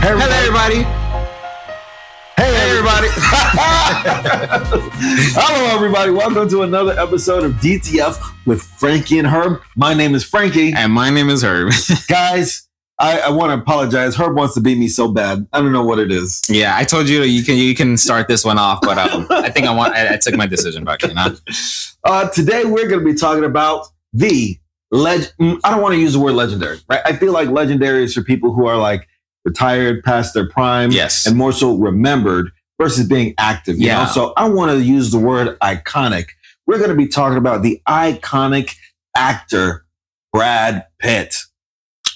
Hello, everybody. Hey, everybody. Hello, everybody. Welcome to another episode of DTF with Frankie and Herb. My name is Frankie. And my name is Herb. Guys, I want to apologize. Herb wants to beat me so bad. I don't know what it is. Yeah, I told you you can start this one off, but I think I took my decision back. You know? Today, we're going to be talking about the I don't want to use the word legendary, right? I feel like legendary is for people who are like retired, past their prime, yes, and more so remembered versus being active. You know? So I want to use the word iconic. We're going to be talking about the iconic actor, Brad Pitt.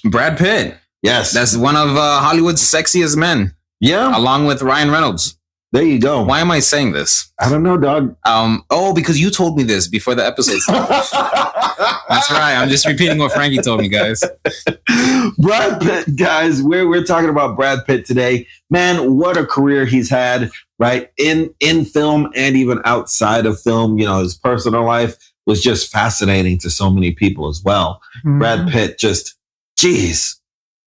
Brad Pitt. Yes. That's one of Hollywood's sexiest men. Yeah. Along with Ryan Reynolds. There you go. Why am I saying this? I don't know, dog. Because you told me this before the episode started. That's right. I'm just repeating what Frankie told me, guys. Brad Pitt, guys. We're talking about Brad Pitt today. Man, what a career he's had, right? In film and even outside of film. You know, his personal life was just fascinating to so many people as well. Mm-hmm. Brad Pitt just, geez.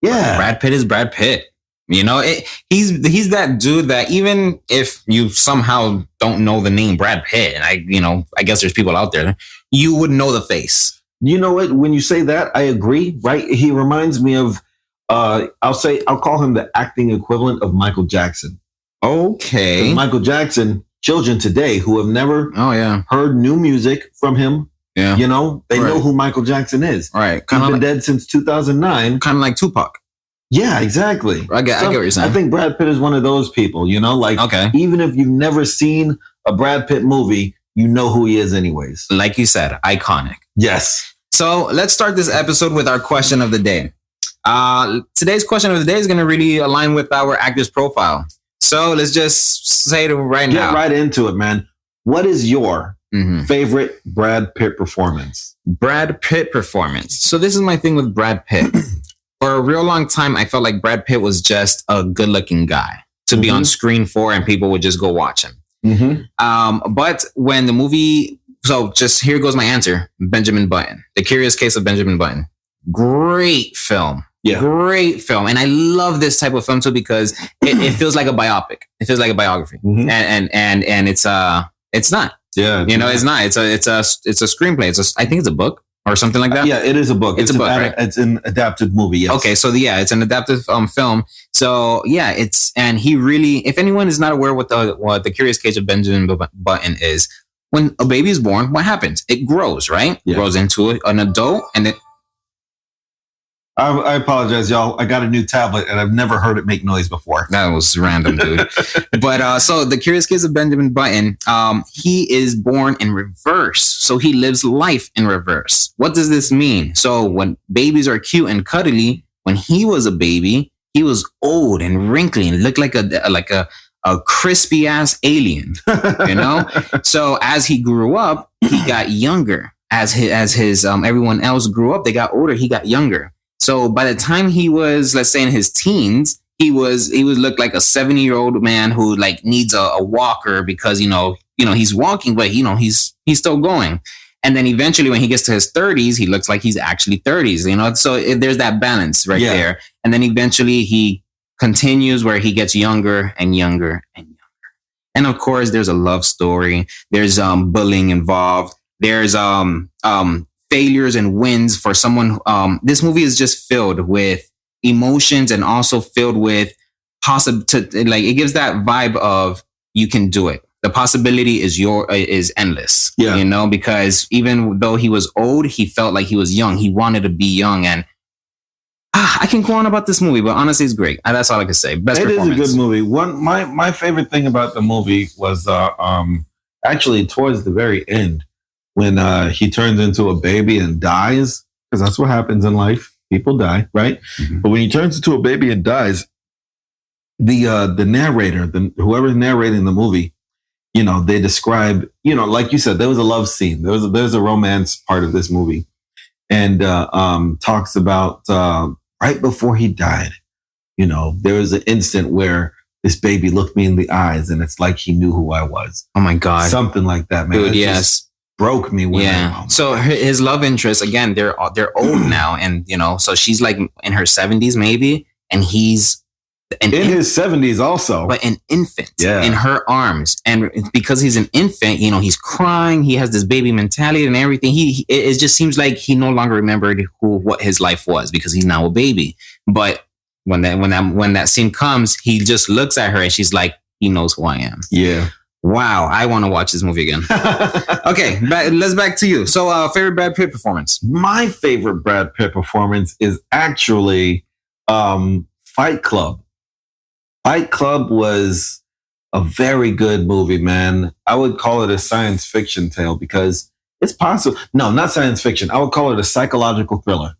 Yeah. Brad Pitt is Brad Pitt. You know, he's that dude that even if you somehow don't know the name Brad Pitt, and I guess there's people out there, you would know the face. You know what? When you say that, I agree, right? He reminds me of, I'll call him the acting equivalent of Michael Jackson. Okay. Michael Jackson, children today who have never heard new music from him, you know, they know who Michael Jackson is. Right. He's been dead since 2009. Kind of like Tupac. Yeah, exactly. I get what you're saying. I think Brad Pitt is one of those people, you know, like even if you've never seen a Brad Pitt movie, you know who he is anyways. Like you said, iconic. Yes. So let's start this episode with our question of the day. Today's question of the day is going to really align with our actor's profile. So let's just say it right now. Get right into it, man. What is your favorite Brad Pitt performance? Brad Pitt performance. So this is my thing with Brad Pitt. For a real long time, I felt like Brad Pitt was just a good-looking guy to be on screen for, and people would just go watch him. Mm-hmm. But when the movie, so just here goes my answer: Benjamin Button, The Curious Case of Benjamin Button. Great film. Yeah. Great film. And I love this type of film too because it feels like a biopic. It feels like a biography. Mm-hmm. And it's not. Yeah. You know, it's not. It's a screenplay. I think it's a book. Or something like that? Yeah, it is a book. It's a book, right? It's an adapted movie, yes. Okay, so it's an adapted film. So yeah, and he really, if anyone is not aware what the Curious Case of Benjamin Button is, when a baby is born, what happens? It grows, right? Yeah. Grows into an adult, and then I apologize, y'all. I got a new tablet, and I've never heard it make noise before. That was random, dude. But so the Curious Case of Benjamin Button, he is born in reverse. So he lives life in reverse. What does this mean? So when babies are cute and cuddly, when he was a baby, he was old and wrinkly and looked like a crispy ass alien, you know? So as he grew up, he got younger. As his everyone else grew up, they got older. He got younger. So by the time he was, let's say, in his teens, he was looked like a 70-year-old man who like needs a walker because you know he's walking, but he's still going. And then eventually, when he gets to his 30s, he looks like he's actually 30s. You know, so there's that balance right there. And then eventually, he continues where he gets younger and younger and younger. And of course, there's a love story. There's bullying involved. There's failures and wins for someone. This movie is just filled with emotions and also filled with it gives that vibe of you can do it. The possibility is endless. Yeah. You know, because even though he was old, he felt like he was young. He wanted to be young, and I can go on about this movie, but honestly, it's great. That's all I can say. Best performance. It is a good movie. My favorite thing about the movie was actually towards the very end. When he turns into a baby and dies, because that's what happens in life. People die, right? Mm-hmm. But when he turns into a baby and dies, the narrator, whoever's narrating the movie, you know, they describe, you know, like you said, there was a love scene. There's a romance part of this movie, and talks about right before he died. You know, there was an instant where this baby looked me in the eyes, and it's like he knew who I was. Oh my God, something like that, man. Dude, yes. Broke me. So his love interest, again, they're old now, and you know, so she's like in her 70s maybe, and he's in his 70s also. But an infant Yeah. in her arms. And because he's an infant, you know, he's crying. He has this baby mentality and everything. It just seems like he no longer remembered what his life was because he's now a baby. But when that scene comes, he just looks at her and she's like, he knows who I am. Yeah. Wow, I want to watch this movie again. Okay, let's back to you. So, favorite Brad Pitt performance? My favorite Brad Pitt performance is actually Fight Club. Fight Club was a very good movie, man. I would call it a science fiction tale because it's possible. No, not science fiction. I would call it a psychological thriller.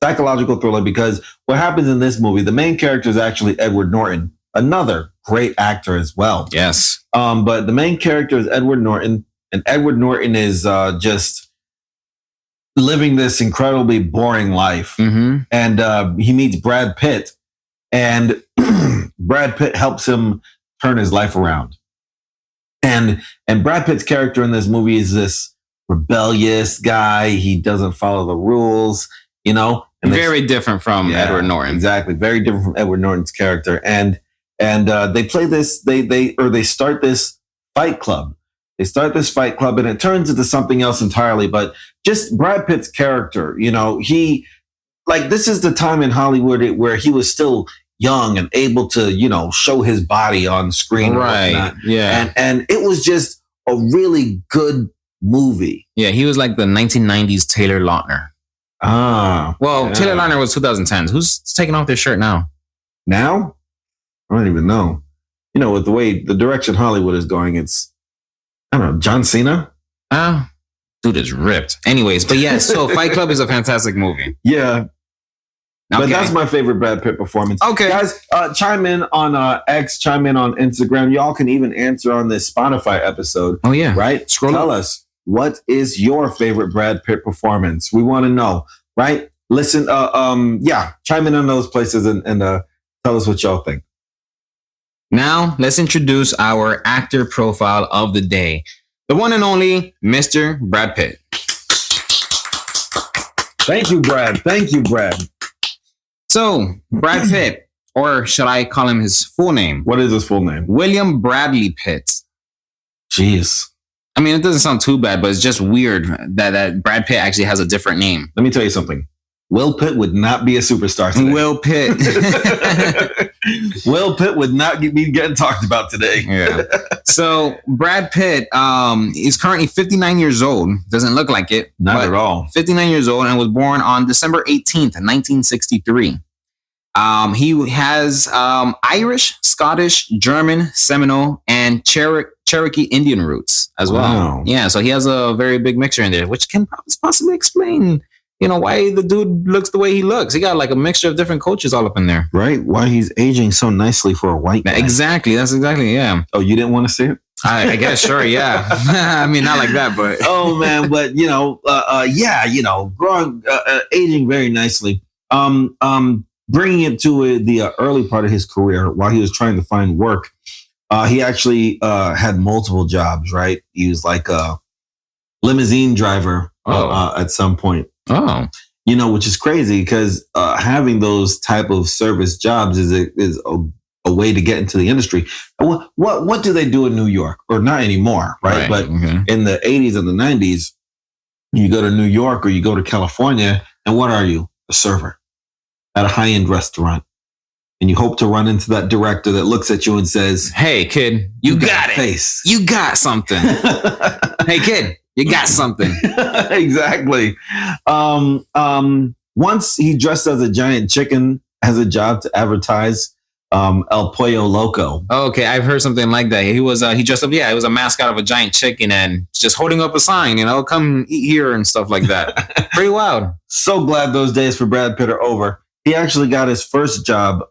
Psychological thriller because what happens in this movie, the main character is actually Edward Norton, another great actor as well. Yes. But the main character is Edward Norton, and Edward Norton is just living this incredibly boring life. Mm-hmm. And he meets Brad Pitt, and Brad Pitt helps him turn his life around. And Brad Pitt's character in this movie is this rebellious guy. He doesn't follow the rules, you know. And very different from Edward Norton. Exactly, very different from Edward Norton's character. And they play this. They start this fight club. They start this fight club, and it turns into something else entirely. But just Brad Pitt's character, you know, this is the time in Hollywood where he was still young and able to, you know, show his body on screen, right? Yeah, and it was just a really good movie. Yeah, he was like the 1990s Taylor Lautner. Well, Taylor Lautner was 2010s. Who's taking off their shirt now? Now? I don't even know. You know, with the direction Hollywood is going, it's, I don't know, John Cena? Dude is ripped. Anyways, but yeah, so Fight Club is a fantastic movie. Yeah. Okay. But that's my favorite Brad Pitt performance. Okay. Guys, chime in on X, chime in on Instagram. Y'all can even answer on this Spotify episode. Oh, yeah. Right? Tell us, what is your favorite Brad Pitt performance? We want to know, right? Listen, chime in on those places and tell us what y'all think. Now, let's introduce our actor profile of the day. The one and only Mr. Brad Pitt. Thank you, Brad. Thank you, Brad. So, Brad Pitt, or should I call him his full name? What is his full name? William Bradley Pitt. Jeez. I mean, it doesn't sound too bad, but it's just weird that Brad Pitt actually has a different name. Let me tell you something. Will Pitt would not be a superstar today. Will Pitt. Will Pitt would not be getting talked about today. Yeah. So Brad Pitt is currently 59 years old. Doesn't look like it. Not at all. 59 years old and was born on December 18th, 1963. He has Irish, Scottish, German, Seminole, and Cherokee Indian roots as well. Wow. Yeah, so he has a very big mixture in there, which can possibly explain, you know, why the dude looks the way he looks. He got like a mixture of different cultures all up in there. Right? Why he's aging so nicely for a white guy. Exactly. That's exactly, yeah. Oh, you didn't want to see it? I guess, sure, yeah. I mean, not like that, but... Oh, man, but, you know, growing, aging very nicely. Bringing it to the early part of his career while he was trying to find work, he actually had multiple jobs, right? He was like a limousine driver at some point. Oh, you know, which is crazy because having those type of service jobs is a way to get into the industry. What do they do in New York? Or not anymore, right? But in the 80s and the 90s, you go to New York or you go to California, and what are you? A server at a high-end restaurant. And you hope to run into that director that looks at you and says, "Hey, kid, you got it. Face. You got something." Hey, kid. You got something. Exactly. Once he dressed as a giant chicken as a job to advertise El Pollo Loco. Okay, I've heard something like that. He was he dressed up. Yeah, he was a mascot of a giant chicken and just holding up a sign. You know, come eat here and stuff like that. Pretty wild. So glad those days for Brad Pitt are over. He actually got his first job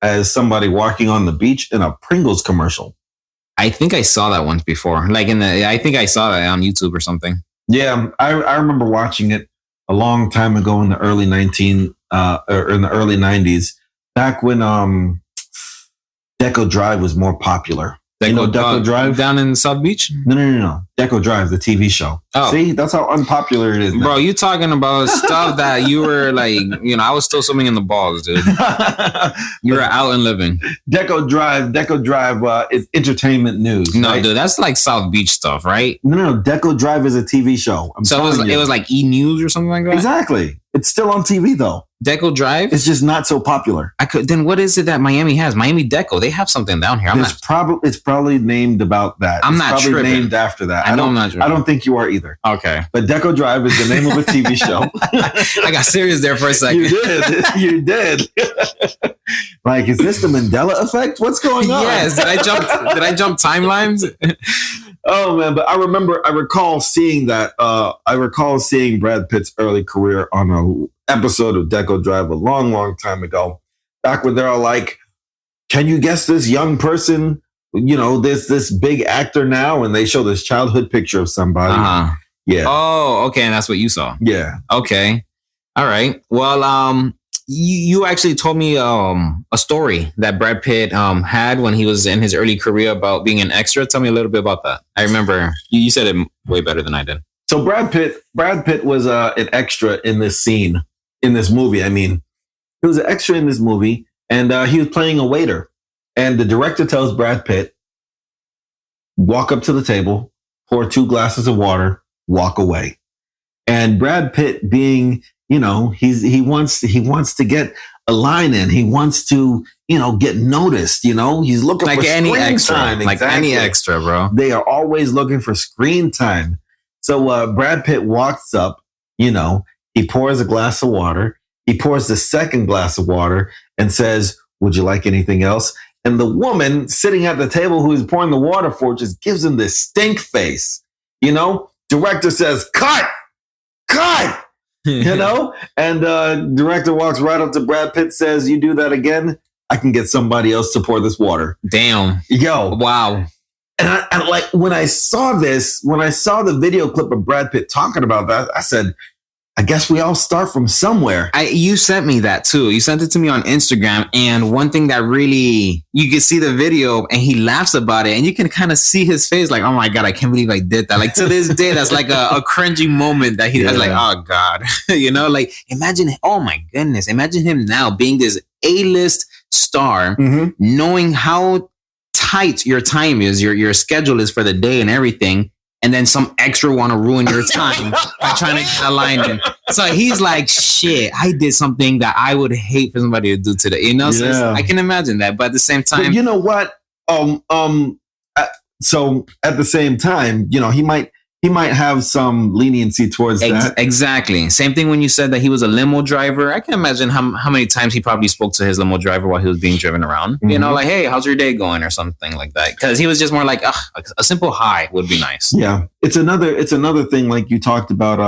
as somebody walking on the beach in a Pringles commercial. I think I saw that once before. I think I saw that on YouTube or something. Yeah, I remember watching it a long time ago in the early 90s, back when Deco Drive was more popular. You know Deco Drive? Down in South Beach? No. Deco Drive, the TV show. Oh. See, that's how unpopular it is now. Bro, you talking about stuff that you were like, you know, I was still swimming in the balls, dude. You were out and living. Deco Drive is entertainment news. No, right? dude, that's like South Beach stuff, right? No. Deco Drive is a TV show. So it was like E! News or something like that? Exactly. It's still on TV though. Deco Drive? It's just not so popular. Then what is it that Miami has? Miami Deco. They have something down here. It's probably named about that. I'm not probably tripping. named after that. I know I'm not tripping. I don't think you are either. Okay. But Deco Drive is the name of a TV show. I got serious there for a second. You did. Like, is this the Mandela effect? What's going on? Yes. Did I jump timelines? Oh man, but I recall seeing that. I recall seeing Brad Pitt's early career on an episode of Deco Drive a long time ago. Back when they're all like, "Can you guess this young person? You know, this big actor now," and they show this childhood picture of somebody. Uh-huh. Yeah. Oh, okay, and that's what you saw. Yeah. Okay. All right. Well, you actually told me a story that Brad Pitt had when he was in his early career about being an extra. Tell me a little bit about that. I remember you said it way better than I did. So Brad Pitt was an extra in this scene, in this movie. I mean, he was an extra in this movie, and he was playing a waiter. And the director tells Brad Pitt, walk up to the table, pour 2 glasses of water, walk away. And Brad Pitt, being, you know, he wants to get a line in. He wants to, you know, get noticed. You know, he's looking like for any screen extra, time. like Exactly. any extra, bro. They are always looking for screen time. So Brad Pitt walks up. You know, he pours a glass of water. He pours the second glass of water and says, "Would you like anything else?" And the woman sitting at the table who he's pouring the water for just gives him this stink face. You know, director says, "Cut." You know, and director walks right up to Brad Pitt, says, "You do that again, I can get somebody else to pour this water." Damn. Yo. Wow. And I like, when I saw the video clip of Brad Pitt talking about that, I said, I guess we all start from somewhere. You sent me that too. You sent it to me on Instagram. And one thing that really, you can see the video and he laughs about it and you can kind of see his face like, oh my God, I can't believe I did that. Like to this day, that's like a cringy moment that he's like, oh God, you know, like imagine, oh my goodness, imagine him now being this A-list star, knowing how tight your time is, your schedule is for the day and everything. And then some extra want to ruin your time by trying to get a line in. So he's like, shit, I did something that I would hate for somebody to do today. You know, so I can imagine that. But at the same time, but you know what? So at the same time, you know, he might have some leniency towards that. Exactly. Same thing when you said that he was a limo driver. I can imagine how many times he probably spoke to his limo driver while he was being driven around. You know, like, hey, how's your day going or something like that. Because he was just more like, a simple hi would be nice. Yeah. It's another thing like you talked about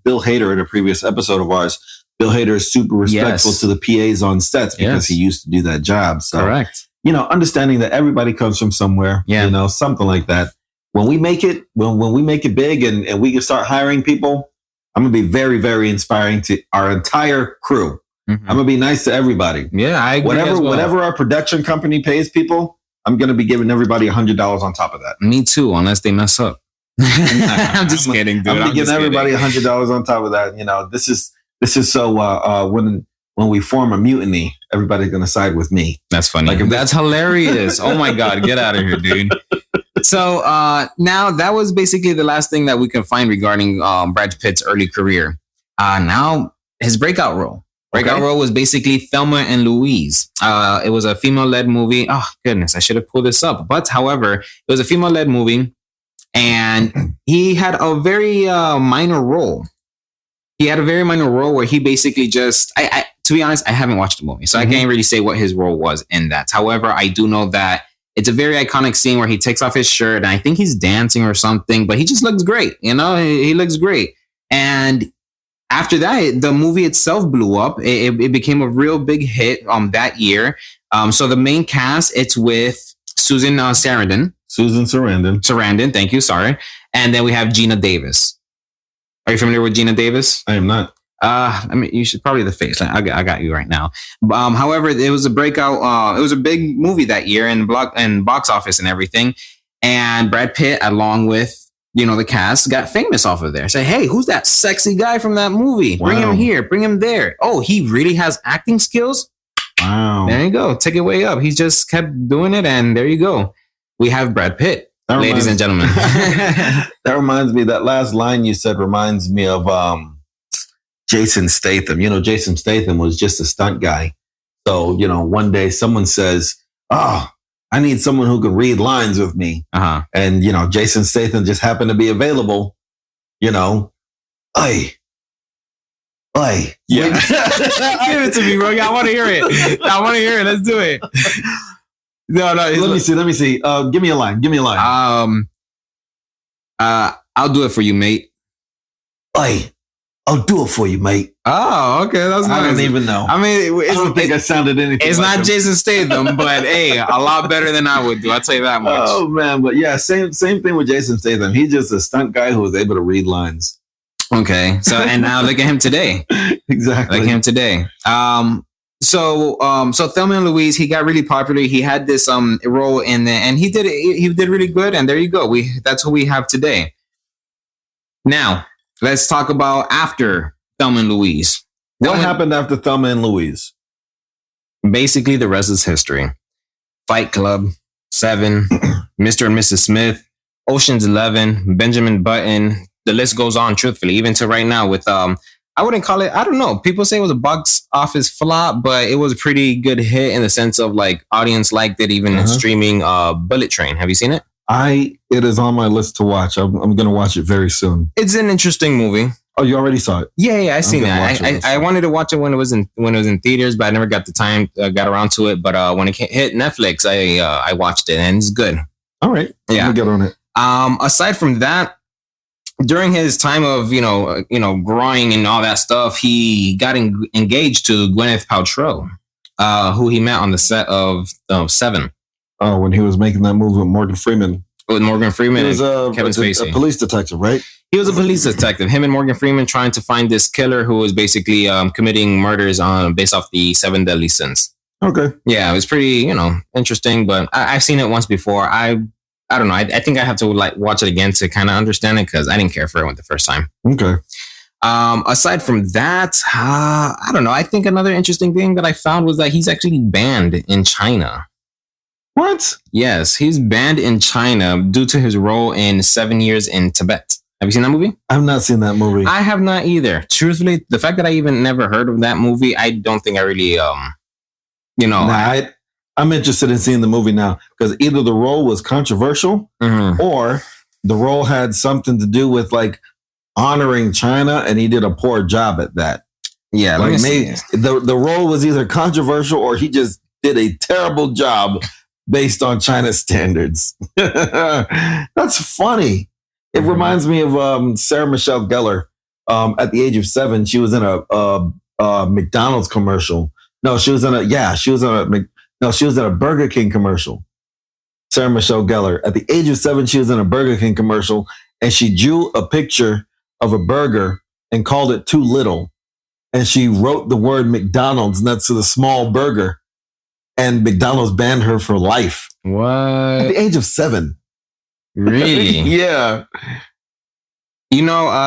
Bill Hader in a previous episode of ours. Bill Hader is super respectful to the PAs on sets because he used to do that job. So, correct. You know, understanding that everybody comes from somewhere, you know, something like that. When we make it, when we make it big and we can start hiring people, I'm going to be very, very inspiring to our entire crew. I'm going to be nice to everybody. Yeah, I agree. Whatever our production company pays people, I'm going to be giving everybody $100 on top of that. Me too, unless they mess up. I'm just kidding, dude. I'm going to give everybody $100 on top of that. You know, this is so when we form a mutiny, everybody's going to side with me. That's funny. Like, that's hilarious. Oh my God, get out of here, dude. So now that was basically the last thing that we can find regarding Brad Pitt's early career. Now his breakout role. Breakout role was basically Thelma and Louise. It was a female-led movie. Oh, goodness, I should have pulled this up. But however, it was a female-led movie. And he had a very minor role. He had a very minor role where he basically just... to be honest, I haven't watched the movie. So I can't really say what his role was in that. However, I do know that it's a very iconic scene where he takes off his shirt and I think he's dancing or something, but he just looks great. You know, he looks great. And after that, the movie itself blew up. It became a real big hit that year. So the main cast, it's with Susan Sarandon. Susan Sarandon. Sarandon, thank you, sorry. And then we have Gina Davis. Are you familiar with Gina Davis? I am not. I mean, you should probably the face. I got you right now. However, it was a breakout. It was a big movie that year in box office and everything. And Brad Pitt, along with the cast, got famous off of there. Say, hey, who's that sexy guy from that movie? Wow. Bring him here. Bring him there. Oh, he really has acting skills. Wow. There you go. Take it way up. He just kept doing it, and there you go. We have Brad Pitt, ladies and gentlemen. That reminds me. That last line you said reminds me of Jason Statham. Jason Statham was just a stunt guy. So, one day someone says, "Oh, I need someone who can read lines with me." Uh-huh. And, Jason Statham just happened to be available. Oi. Yeah. Give it to me, bro. I want to hear it. Let's do it. No. Let me see. Give me a line. I'll do it for you, mate. Oi. I'll do it for you, mate. Oh, okay. That's nice. I don't even know. I mean, I don't think I sounded anything. It's like not him. Jason Statham, but hey, a lot better than I would do. I'll tell you that much. Oh man, but yeah, same thing with Jason Statham. He's just a stunt guy who was able to read lines. Okay, so and now look at him today. Exactly. Like him today. So Thelma and Louise, he got really popular. He had this role in there, and he did really good. And there you go. That's who we have today. Now let's talk about after Thelma and Louise. What happened after Thelma and Louise? Basically, the rest is history. Fight Club, Seven, Mr. and Mrs. Smith, Ocean's 11, Benjamin Button. The list goes on, truthfully, even to right now with, I wouldn't call it, I don't know. People say it was a box office flop, but it was a pretty good hit in the sense of like audience liked it, even streaming Bullet Train. Have you seen it? It is on my list to watch. I'm going to watch it very soon. It's an interesting movie. Oh, you already saw it? Yeah, I seen it. I wanted to watch it when it was in theaters, but I never got the time, got around to it. But when it hit Netflix, I watched it, and it's good. All right, yeah, get on it. Aside from that, during his time of growing and all that stuff, he got engaged to Gwyneth Paltrow, who he met on the set of Seven. Oh, when he was making that movie with Morgan Freeman. With Morgan Freeman, he was Kevin Spacey, a police detective, right? He was a police detective. Him and Morgan Freeman trying to find this killer who was basically committing murders based off the 7 deadly sins. Okay. Yeah, it was pretty, interesting, but I've seen it once before. I don't know. I think I have to watch it again to kind of understand it because I didn't care for it the first time. Okay. Aside from that, I don't know. I think another interesting thing that I found was that he's actually banned in China. What? Yes, he's banned in China due to his role in 7 Years in Tibet. Have you seen that movie? I've not seen that movie. I have not either. Truthfully, the fact that I even never heard of that movie, I don't think I really, I'm interested in seeing the movie now because either the role was controversial or the role had something to do with like honoring China, and he did a poor job at that. Yeah, like maybe the role was either controversial or he just did a terrible job based on China's standards. That's funny. It reminds me of Sarah Michelle Gellar. At the age of 7, she was in a McDonald's commercial. No, she was in a Burger King commercial. Sarah Michelle Gellar. At the age of 7, she was in a Burger King commercial, and she drew a picture of a burger and called it too little. And she wrote the word McDonald's next to the small burger, and McDonald's banned her for life. What? At the age of 7. Really? Yeah.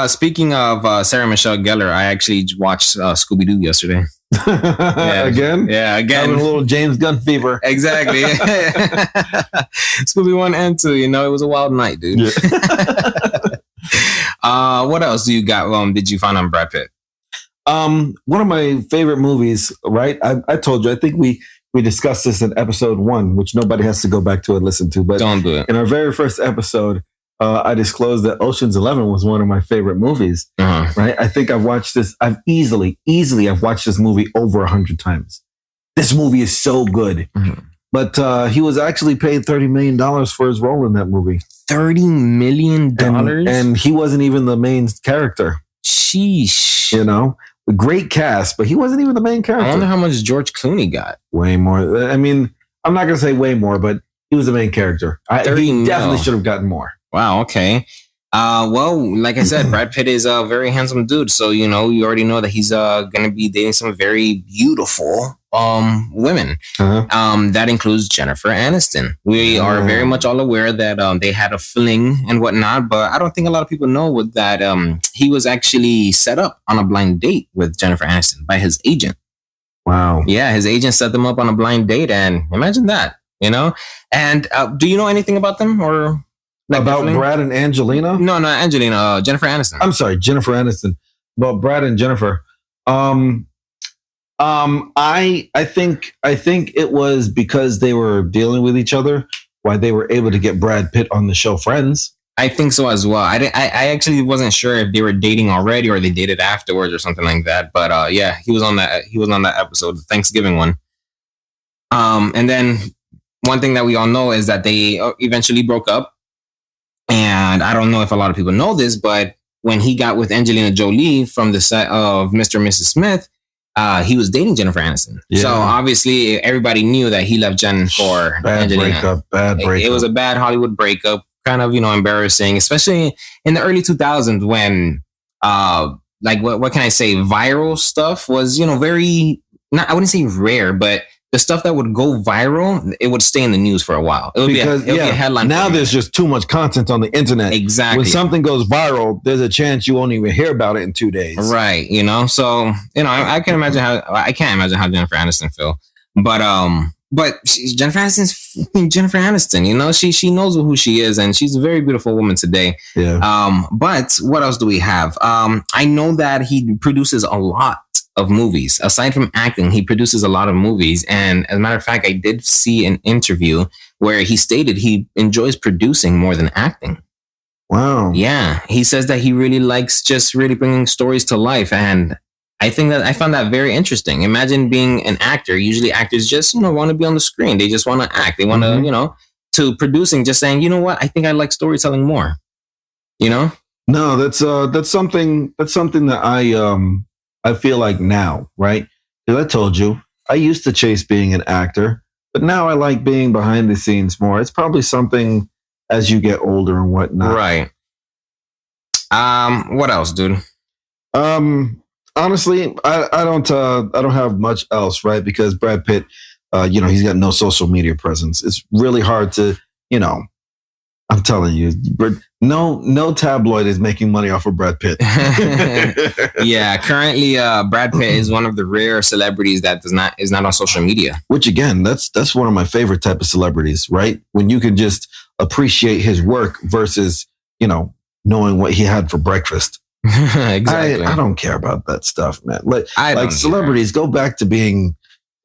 Speaking of Sarah Michelle Gellar, I actually watched Scooby-Doo yesterday. Yeah. Again? Yeah, again. Having a little James Gunn fever. Exactly. Scooby 1 and 2, it was a wild night, dude. Yeah. What else do you got? Did you find on Brad Pitt? One of my favorite movies, right? I told you, I think we discussed this in episode 1, which nobody has to go back to and listen to. But don't do it. In our very first episode, I disclosed that Ocean's 11 was one of my favorite movies. Right? I think I've watched this. I've easily watched this movie over 100 times. This movie is so good. But he was actually paid $30 million for his role in that movie. $30 million? And he wasn't even the main character. Sheesh. A great cast, but he wasn't even the main character. I wonder how much George Clooney got. Way more. I mean, I'm not going to say way more, but he was the main character. He definitely should have gotten more. Wow, okay. Well, like I said, Brad Pitt is a very handsome dude. So, you already know that he's going to be dating some very beautiful women. That includes Jennifer Aniston. We are very much all aware that they had a fling and whatnot, but I don't think a lot of people know that he was actually set up on a blind date with Jennifer Aniston by his agent. Wow. Yeah, his agent set them up on a blind date, and imagine that, And do you know anything about them or... About Brad and Angelina? No, Angelina. Jennifer Aniston. I'm sorry, Jennifer Aniston. About Brad and Jennifer. I think it was because they were dealing with each other why they were able to get Brad Pitt on the show Friends. I think so as well. I actually wasn't sure if they were dating already or they dated afterwards or something like that. But yeah, he was on that episode, the Thanksgiving one. And then one thing that we all know is that they eventually broke up. And I don't know if a lot of people know this, but when he got with Angelina Jolie from the set of Mr. and Mrs. Smith, he was dating Jennifer Aniston. Yeah. So obviously everybody knew that he left Jen for Angelina. Bad breakup. It was a bad Hollywood breakup, kind of, embarrassing, especially in the early 2000s when, what can I say? Viral stuff was, very, I wouldn't say rare, but the stuff that would go viral, it would stay in the news for a while. It would be a headline. Now there's just too much content on the internet. Exactly. When something goes viral, there's a chance you won't even hear about it in 2 days. Right. So, I can't imagine how Jennifer Aniston feel. But Jennifer Aniston's Jennifer Aniston, she knows who she is, and she's a very beautiful woman today. Yeah. But what else do we have? I know that he produces a lot of movies. Aside from acting, he produces a lot of movies. And as a matter of fact, I did see an interview where he stated he enjoys producing more than acting. Wow. Yeah. He says that he really likes just really bringing stories to life. And I think that I found that very interesting. Imagine being an actor. Usually actors just, want to be on the screen. They just want to act. They want to, to producing, just saying, you know what? I think I like storytelling more, No, that's something that I feel like now, right? Because I told you, I used to chase being an actor, but now I like being behind the scenes more. It's probably something as you get older and whatnot. Right. What else, dude? Honestly, I don't have much else, right? Because Brad Pitt, he's got no social media presence. It's really hard to, I'm telling you, no tabloid is making money off of Brad Pitt. Yeah, currently, Brad Pitt is one of the rare celebrities that is not on social media. Which again, that's one of my favorite type of celebrities, right? When you can just appreciate his work versus, knowing what he had for breakfast. Exactly. I don't care about that stuff, man. Like celebrities, go back to being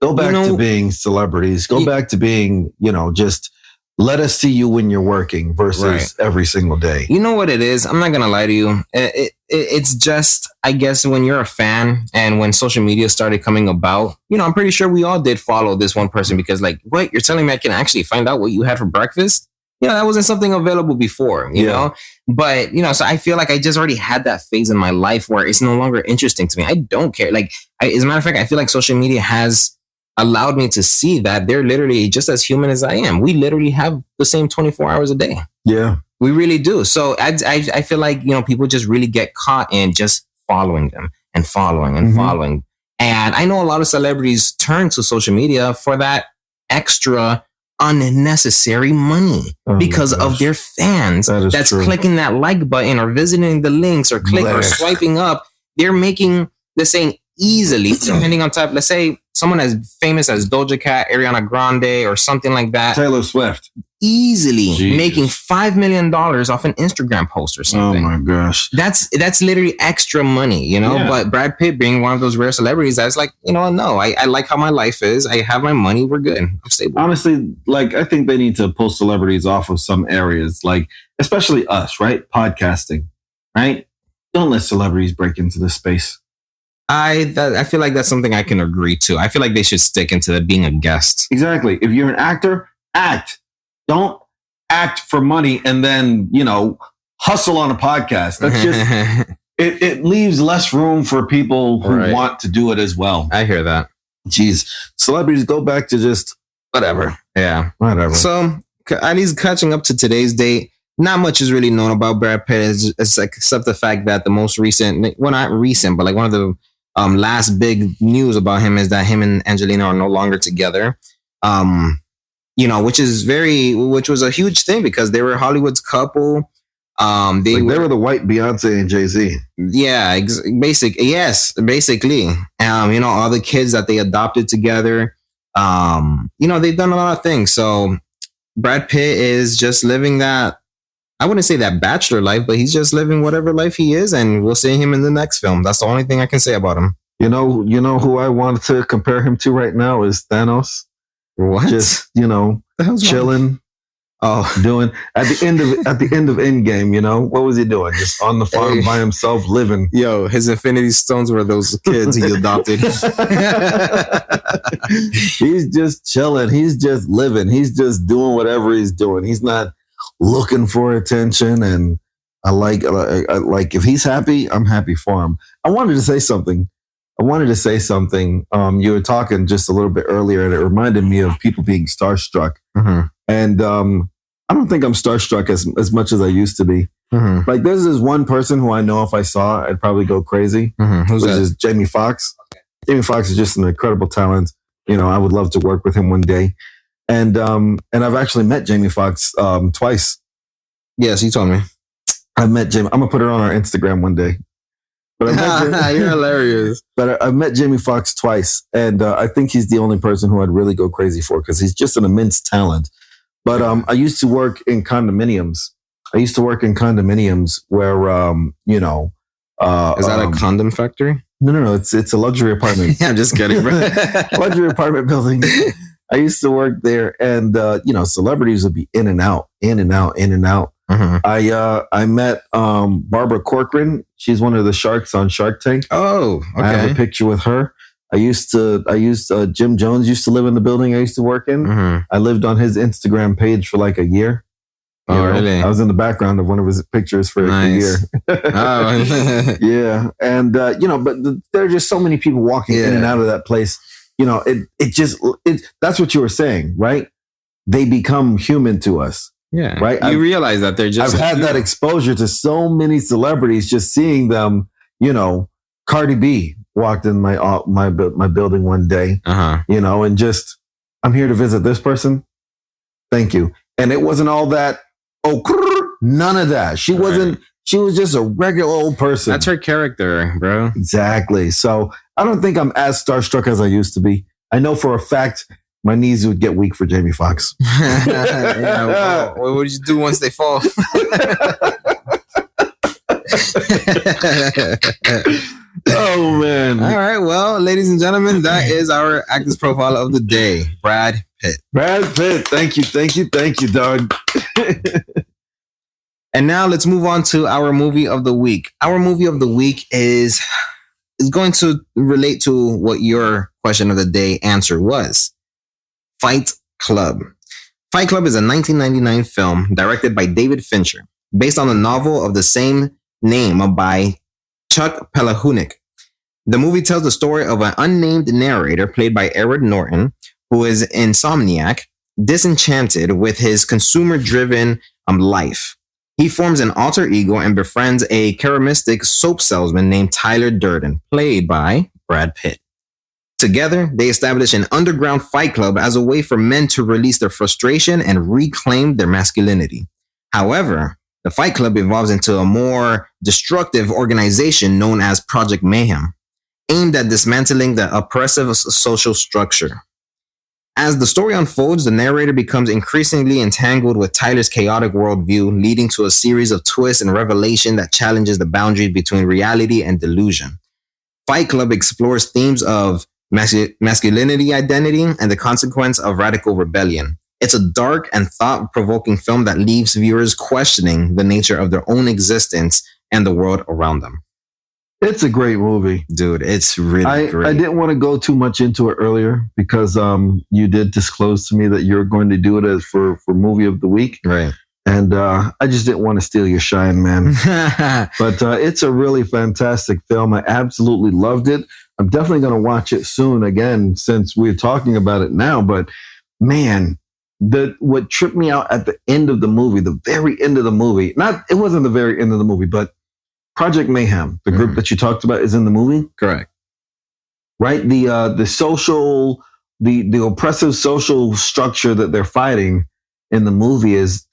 celebrities. Go back to being, just. Let us see you when you're working versus every single day. You know what it is? I'm not going to lie to you. It's just, I guess, when you're a fan and when social media started coming about, I'm pretty sure we all did follow this one person because what? You're telling me I can actually find out what you had for breakfast? That wasn't something available before, you know? But, so I feel like I just already had that phase in my life where it's no longer interesting to me. I don't care. As a matter of fact, I feel like social media has allowed me to see that they're literally just as human as I am. We literally have the same 24 hours a day. Yeah, we really do. So I feel like, people just really get caught in just following them and following and following. And I know a lot of celebrities turn to social media for that extra unnecessary money because of their fans that's true. Clicking that like button or visiting the links or or swiping up. They're making the same easily, depending on type. Let's say someone as famous as Doja Cat, Ariana Grande, or something like that. Taylor Swift. Easily making $5 million off an Instagram post or something. Oh my gosh. That's literally extra money, Yeah. But Brad Pitt being one of those rare celebrities, that's like, no, I like how my life is. I have my money. We're good. I'm stable. Honestly, I think they need to pull celebrities off of some areas, especially us, right? Podcasting, right? Don't let celebrities break into this space. I feel like that's something I can agree to. I feel like they should stick into being a guest. Exactly. If you're an actor, act. Don't act for money and then, hustle on a podcast. That's just, it leaves less room for people who want to do it as well. I hear that. Jeez. Celebrities go back to just whatever. Yeah. Whatever. So, at least catching up to today's date, not much is really known about Brad Pitt, it's like, except the fact that the most recent, well, not recent, but like one of the last big news about him is that him and Angelina are no longer together. Which was a huge thing because they were Hollywood's couple. They were the white Beyonce and Jay-Z. Yeah, basically. All the kids that they adopted together. They've done a lot of things. So Brad Pitt is just living that, I wouldn't say that bachelor life, but he's just living whatever life he is, and we'll see him in the next film. That's the only thing I can say about him. You know who I wanted to compare him to right now is Thanos. What? Just, chilling. Doing at the end of Endgame, what was he doing? Just on the farm by himself, living. Yo, his Infinity Stones were those kids he adopted. He's just chilling. He's just living. He's just doing whatever he's doing. He's not looking for attention. And I like if he's happy, I'm happy for him. I wanted to say something. You were talking just a little bit earlier, and it reminded me of people being starstruck. Mm-hmm. And I don't think I'm starstruck as much as I used to be. Mm-hmm. Like, there's this one person who I know if I saw, I'd probably go crazy. Mm-hmm. Which is Jamie Foxx. Okay. Jamie Foxx is just an incredible talent. I would love to work with him one day. And I've actually met Jamie Foxx twice. Yes, you told me. I've met Jamie. I'm gonna put it on our Instagram one day. But you're hilarious. But I've met Jamie Foxx twice, and I think he's the only person who I'd really go crazy for because he's just an immense talent. But I used to work in condominiums. Where is that a condom factory? No. It's a luxury apartment. Yeah, I'm just kidding, bro. Luxury apartment building. I used to work there, and celebrities would be in and out. Mm-hmm. I met Barbara Corcoran. She's one of the sharks on Shark Tank. Oh, okay. I have a picture with her. Jim Jones used to live in the building I used to work in. Mm-hmm. I lived on his Instagram page for like a year. Really? I was in the background of one of his pictures for a year. Oh. Yeah. And, but there are just so many people walking in and out of that place. That's what you were saying, right? They become human to us. Yeah. Right. You realize that they're just. I've had that exposure to so many celebrities, just seeing them, Cardi B walked in my building one day, and just, I'm here to visit this person. Thank you. And it wasn't all that. None of that. She wasn't. She was just a regular old person. That's her character, bro. Exactly. So I don't think I'm as starstruck as I used to be. I know for a fact my knees would get weak for Jamie Foxx. What would you do once they fall? Oh, man. All right. Well, ladies and gentlemen, that is our actors profile of the day. Brad Pitt. Brad Pitt. Thank you, dog. And now let's move on to our movie of the week. Our movie of the week is going to relate to what your question of the day answer was. Fight Club. Fight Club is a 1999 film directed by David Fincher, based on the novel of the same name by Chuck Palahniuk. The movie tells the story of an unnamed narrator played by Edward Norton, who is insomniac, disenchanted with his consumer-driven life. He forms an alter ego and befriends a charismatic soap salesman named Tyler Durden, played by Brad Pitt. Together, they establish an underground fight club as a way for men to release their frustration and reclaim their masculinity. However, the fight club evolves into a more destructive organization known as Project Mayhem, aimed at dismantling the oppressive social structure. As the story unfolds, the narrator becomes increasingly entangled with Tyler's chaotic worldview, leading to a series of twists and revelation that challenges the boundaries between reality and delusion. Fight Club explores themes of masculinity, identity, and the consequence of radical rebellion. It's a dark and thought-provoking film that leaves viewers questioning the nature of their own existence and the world around them. It's a great movie. Dude, it's really great. I didn't want to go too much into it earlier because you did disclose to me that you're going to do it as for movie of the week. Right. And I just didn't want to steal your shine, man. But it's a really fantastic film. I absolutely loved it. I'm definitely going to watch it soon again since we're talking about it now. But man, what tripped me out at the end of the movie, the very end of the movie, it wasn't the very end of the movie, but Project Mayhem, the group that you talked about, is in the movie. Correct. Right? The social, the oppressive social structure that they're fighting in the movie is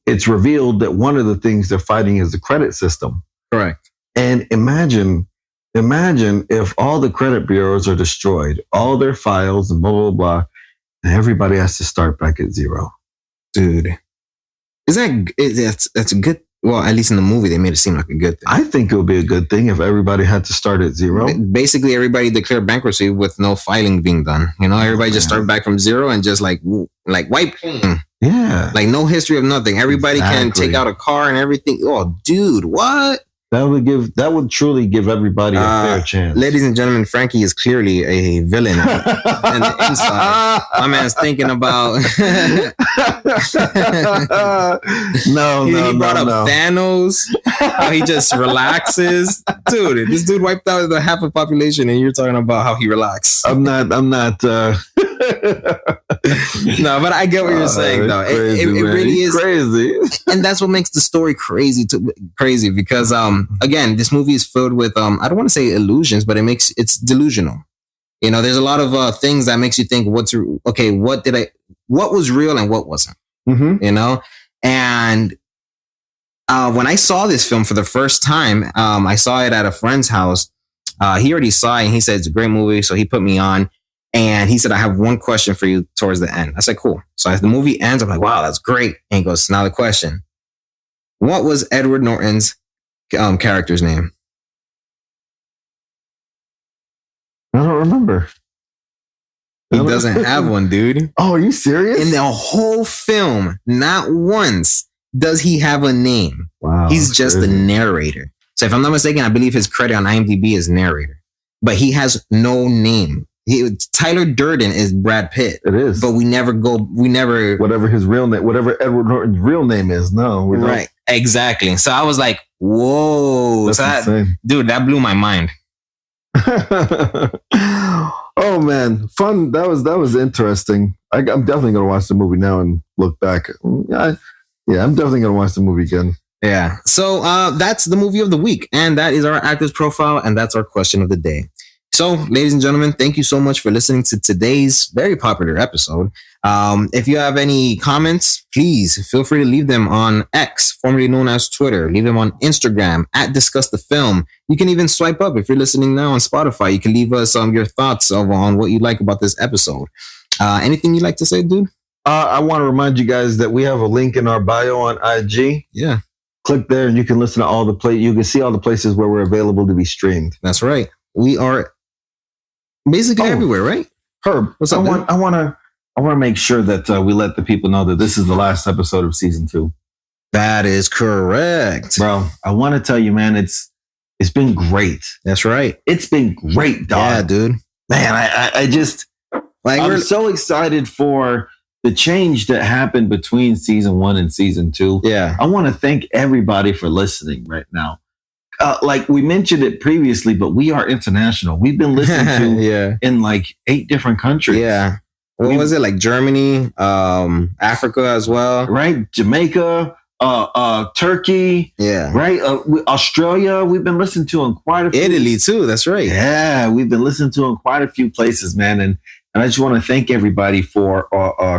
it's revealed that one of the things they're fighting is the credit system. Correct. And imagine if all the credit bureaus are destroyed, all their files and blah, blah, blah, and everybody has to start back at zero. Dude. That's a good, well, at least in the movie, they made it seem like a good thing. I think it would be a good thing if everybody had to start at zero. Basically, everybody declared bankruptcy with no filing being done. Everybody just started back from zero and just like wipe clean. Yeah. Like no history of nothing. Everybody can take out a car and everything. Oh, dude, what? That would truly give everybody a fair chance. Ladies and gentlemen, Frankie is clearly a villain in the inside. My man's thinking about he brought up Thanos. How he just relaxes. Dude, this dude wiped out the half of the population and you're talking about how he relaxed. I'm not No, but I get what you're saying though. Crazy, it really is crazy. And that's what makes the story crazy because again, this movie is filled with I don't want to say illusions, but it's delusional. There's a lot of things that makes you think what was real and what wasn't. Mm-hmm. And when I saw this film for the first time, I saw it at a friend's house. He already saw it and he said it's a great movie, so he put me on. And he said, I have one question for you towards the end. I said, cool. So as the movie ends, I'm like, wow, that's great. And he goes, now the question. What was Edward Norton's character's name? I don't remember. He doesn't have one, dude. Oh, are you serious? In the whole film, not once does he have a name. Wow. He's just the narrator. So if I'm not mistaken, I believe his credit on IMDb is narrator. But he has no name. Tyler Durden is Brad Pitt. It is. But we never whatever his real name, whatever Edward Norton's real name is. No, we don't. Right. Exactly. So I was like, whoa. That's insane. Dude, that blew my mind. Oh man, fun. That was interesting. I'm definitely gonna watch the movie now and look back. I'm definitely gonna watch the movie again. Yeah. So that's the movie of the week, and that is our actors profile, and that's our question of the day. So, ladies and gentlemen, thank you so much for listening to today's very popular episode. If you have any comments, please feel free to leave them on X, formerly known as Twitter. Leave them on Instagram at Discuss the Film. You can even swipe up if you're listening now on Spotify. You can leave us your thoughts on what you like about this episode. Anything you'd like to say, dude? I want to remind you guys that we have a link in our bio on IG. Yeah. Click there and you can listen to you can see all the places where we're available to be streamed. That's right. We are basically everywhere, right? Herb, what's up? I want to make sure that we let the people know that this is the last episode of season 2. That is correct, bro. I want to tell you, man, it's been great. That's right. It's been great, dog. Yeah, dude. Man, I'm so excited for the change that happened between season 1 and season 2. Yeah, I want to thank everybody for listening right now. Like we mentioned it previously, but we are international. We've been listened to in like 8 different countries. Yeah. What was it? Like Germany, Africa as well. Right. Jamaica, Turkey. Yeah. Right. Australia. We've been listened to in quite a few. Italy too. That's right. Yeah. We've been listened to in quite a few places, man. And I just want to thank everybody for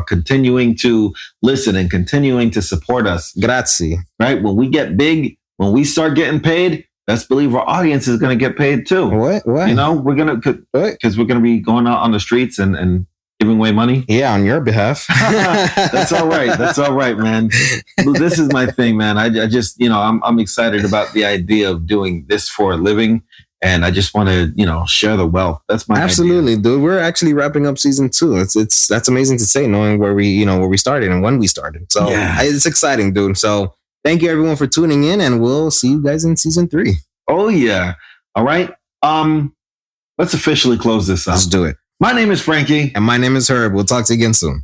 continuing to listen and continuing to support us. Grazie. Right. When we get big, when we start getting paid, best believe our audience is going to get paid too. What? We're going to, because we're going to be going out on the streets and giving away money. Yeah, on your behalf. That's all right. That's all right, man. This is my thing, man. I just, I'm excited about the idea of doing this for a living. And I just want to, share the wealth. That's my idea. Dude. We're actually wrapping up season 2. That's amazing to say, knowing where we started and when we started. So It's exciting, dude. So thank you everyone for tuning in, and we'll see you guys in season 3. Oh yeah. All right. Let's officially close this up. Let's do it. My name is Frankie. And my name is Herb. We'll talk to you again soon.